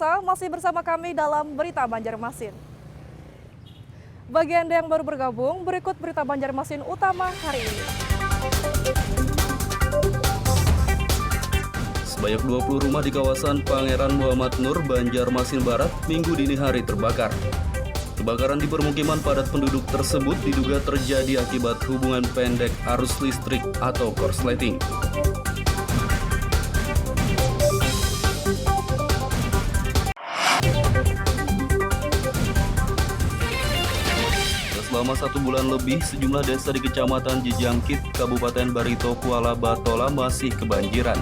pemirsa, masih bersama kami dalam Berita Banjarmasin. Bagi Anda yang baru bergabung, berikut Berita Banjarmasin utama hari ini. Sebanyak 20 rumah di kawasan Pangeran Muhammad Nur, Banjarmasin Barat, Minggu dini hari terbakar. Kebakaran di permukiman padat penduduk tersebut diduga terjadi akibat hubungan pendek arus listrik atau korsleting. Selama 1 bulan lebih, sejumlah desa di Kecamatan Jejangkit, Kabupaten Barito Kuala Batola masih kebanjiran.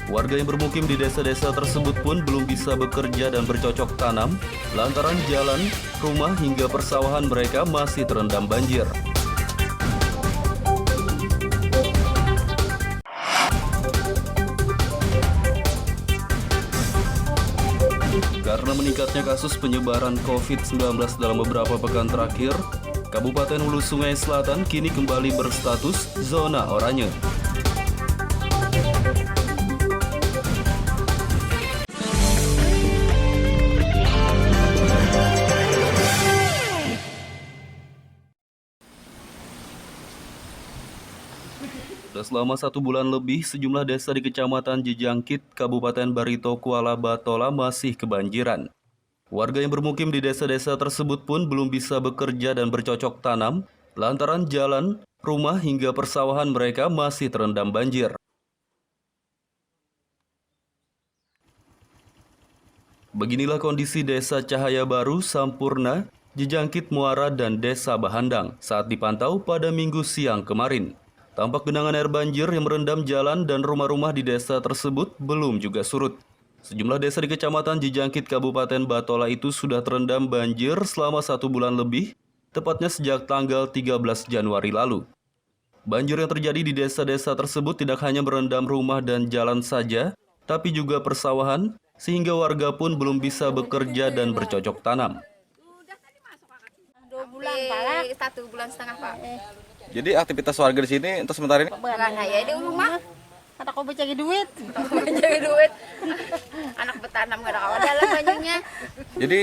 Warga yang bermukim di desa-desa tersebut pun belum bisa bekerja dan bercocok tanam, lantaran jalan, rumah hingga persawahan mereka masih terendam banjir. Karena meningkatnya kasus penyebaran COVID-19 dalam beberapa pekan terakhir, Kabupaten Hulu Sungai Selatan kini kembali berstatus zona oranye. Selama 1 bulan lebih, sejumlah desa di Kecamatan Jejangkit, Kabupaten Barito Kuala Batola masih kebanjiran. Warga yang bermukim di desa-desa tersebut pun belum bisa bekerja dan bercocok tanam, lantaran jalan, rumah hingga persawahan mereka masih terendam banjir. Beginilah kondisi Desa Cahaya Baru, Sampurna, Jejangkit Muara, dan Desa Bahandang saat dipantau pada Minggu siang kemarin. Tampak genangan air banjir yang merendam jalan dan rumah-rumah di desa tersebut belum juga surut. Sejumlah desa di Kecamatan Jejangkit Kabupaten Batola itu sudah terendam banjir selama 1 bulan lebih, tepatnya sejak tanggal 13 Januari lalu. Banjir yang terjadi di desa-desa tersebut tidak hanya merendam rumah dan jalan saja, tapi juga persawahan, sehingga warga pun belum bisa bekerja dan bercocok tanam. 2 bulan, Pak. 1,5 bulan, Pak. Jadi aktivitas warga di sini untuk sementara ini? Bukan ya di rumah. Kata kau cari duit. Cari duit. Anak bertanam gak ada kawan dalam bajunya. Jadi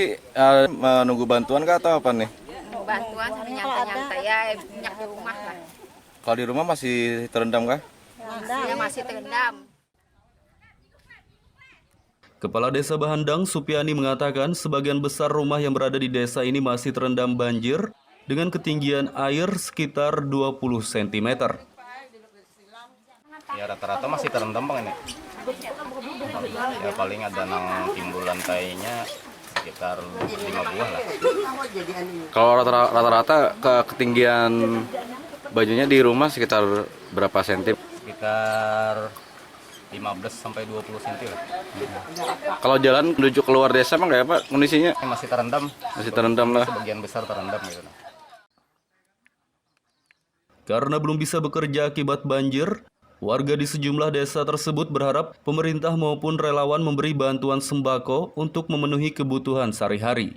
menunggu bantuan kah atau apa nih? Bantuan sampai nyantai-nyantai ya, minyak di rumah lah. Kalau di rumah masih terendam kah? Masih terendam. Kepala Desa Bahandang, Supiani, mengatakan sebagian besar rumah yang berada di desa ini masih terendam banjir dengan ketinggian air sekitar 20 cm. Ya rata-rata masih terendam Bang ini. Ya paling ada nang timbul lantainya sekitar 5 buah lah. Kalau rata-rata ketinggian bajunya di rumah sekitar berapa senti? Sekitar 15 sampai 20 cm lah. Kalau jalan menuju keluar desa emang kayak apa kondisinya? Masih terendam. Masih terendam lah. Sebagian besar terendam gitu. Karena belum bisa bekerja akibat banjir, warga di sejumlah desa tersebut berharap pemerintah maupun relawan memberi bantuan sembako untuk memenuhi kebutuhan sehari-hari.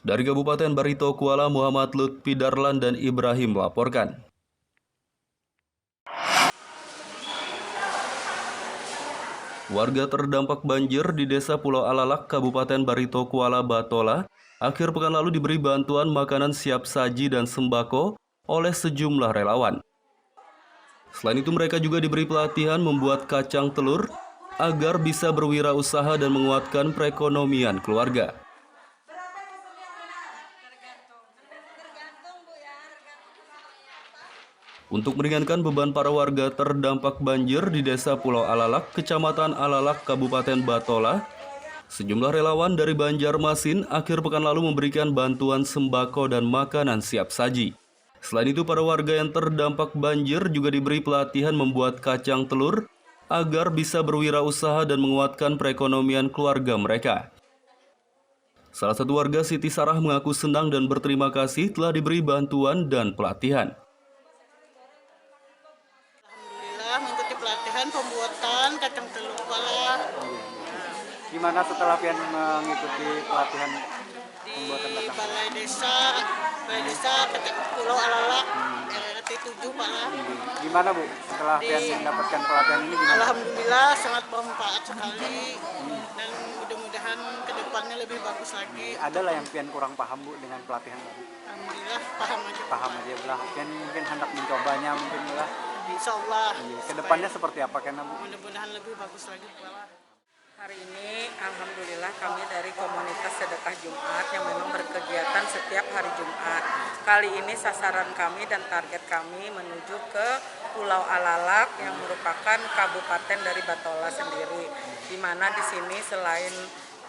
Dari Kabupaten Barito Kuala, Muhammad Lutfi Darlan dan Ibrahim melaporkan. Warga terdampak banjir di Desa Pulau Alalak, Kabupaten Barito Kuala Batola, akhir pekan lalu diberi bantuan makanan siap saji dan sembako oleh sejumlah relawan. Selain itu mereka juga diberi pelatihan membuat kacang telur agar bisa berwirausaha dan menguatkan perekonomian keluarga. Untuk meringankan beban para warga terdampak banjir di Desa Pulau Alalak, Kecamatan Alalak, Kabupaten Batola, sejumlah relawan dari Banjarmasin akhir pekan lalu memberikan bantuan sembako dan makanan siap saji. Selain itu, para warga yang terdampak banjir juga diberi pelatihan membuat kacang telur agar bisa berwirausaha dan menguatkan perekonomian keluarga mereka. Salah satu warga, Siti Sarah, mengaku senang dan berterima kasih telah diberi bantuan dan pelatihan. Mengikuti pelatihan pembuatan kacang telur kuala. Gimana setelah pian mengikuti pelatihan pembuatan Di kacang? Balai Desa Pulau Alalak, setuju Pak lah. Gimana Bu, setelah mendapatkan pelatihan ini gimana? Alhamdulillah sangat bermanfaat sekali dan mudah-mudahan kedepannya lebih bagus lagi. Adalah yang pian kurang paham Bu dengan pelatihan tadi? Alhamdulillah paham aja. Paham aja belah, pian mungkin hendak mencobanya mungkin belah. Insya Allah. Kedepannya seperti apa karena Bu? Mudah-mudahan lebih bagus lagi Pak lah. Hari ini Alhamdulillah kami dari komunitas Sedekah Jumat yang memang berkegiatan setiap hari Jumat. Kali ini sasaran kami dan target kami menuju ke Pulau Alalak yang merupakan kabupaten dari Batola sendiri. Di mana di sini selain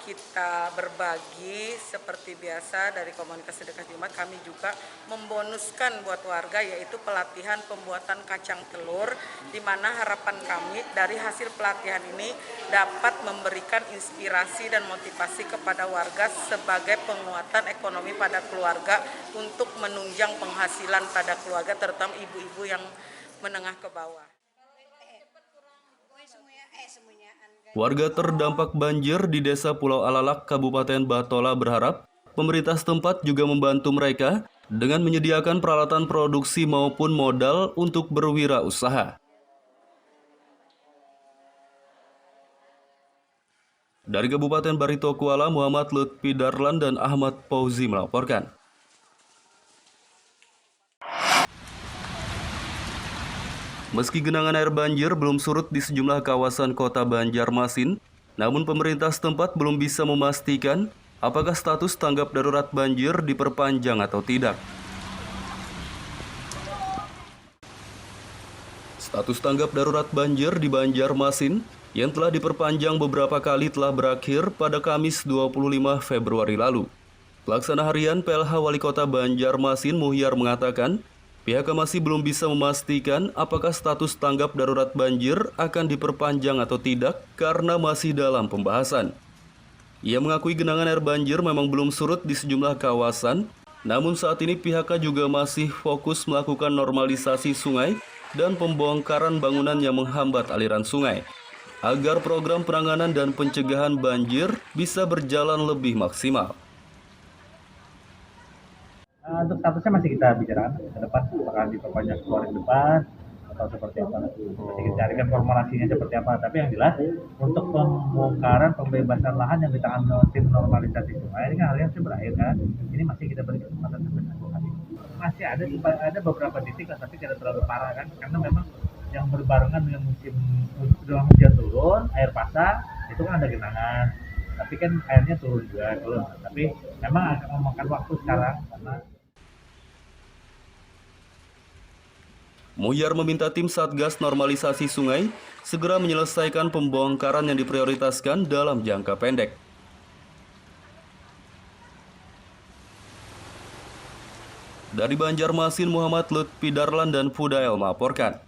kita berbagi seperti biasa dari komunitas Sedekah Jumat, kami juga membonuskan buat warga yaitu pelatihan pembuatan kacang telur, di mana harapan kami dari hasil pelatihan ini dapat memberikan inspirasi dan motivasi kepada warga sebagai penguatan ekonomi pada keluarga untuk menunjang penghasilan pada keluarga, terutama ibu-ibu yang menengah ke bawah. Warga terdampak banjir di Desa Pulau Alalak, Kabupaten Batola berharap pemerintah setempat juga membantu mereka dengan menyediakan peralatan produksi maupun modal untuk berwirausaha. Dari Kabupaten Barito Kuala, Muhammad Lutfi Darlan dan Ahmad Fauzi melaporkan. Meski genangan air banjir belum surut di sejumlah kawasan kota Banjarmasin, namun pemerintah setempat belum bisa memastikan apakah status tanggap darurat banjir diperpanjang atau tidak. Status tanggap darurat banjir di Banjarmasin yang telah diperpanjang beberapa kali telah berakhir pada Kamis 25 Februari lalu. Pelaksana harian PLH Wali Kota Banjarmasin Muhyar mengatakan, pihaknya masih belum bisa memastikan apakah status tanggap darurat banjir akan diperpanjang atau tidak karena masih dalam pembahasan. Ia mengakui genangan air banjir memang belum surut di sejumlah kawasan, namun saat ini pihaknya juga masih fokus melakukan normalisasi sungai dan pembongkaran bangunan yang menghambat aliran sungai, agar program penanganan dan pencegahan banjir bisa berjalan lebih maksimal. Untuk statusnya masih kita bicarakan ke depan, apakah diperpanjang keluar ke depan atau seperti apa. Masih kita carikan formulasinya seperti apa. Tapi yang jelas untuk pembongkaran pembebasan lahan yang ditangani tim normalisasi sungai ini kan hal yang sudah berakhir kan. Ini masih kita beri kesempatan sampai 1 hari. Masih ada beberapa titik lah, tapi tidak terlalu parah kan, karena memang yang berbarengan dengan musim hujan turun, air pasang itu kan ada genangan. Tapi kan airnya turun juga, tapi memang akan memakan waktu sekarang karena Muhyar meminta tim Satgas Normalisasi Sungai segera menyelesaikan pembongkaran yang diprioritaskan dalam jangka pendek. Dari Banjarmasin, Muhammad Lutfi Darlan dan Fudael melaporkan.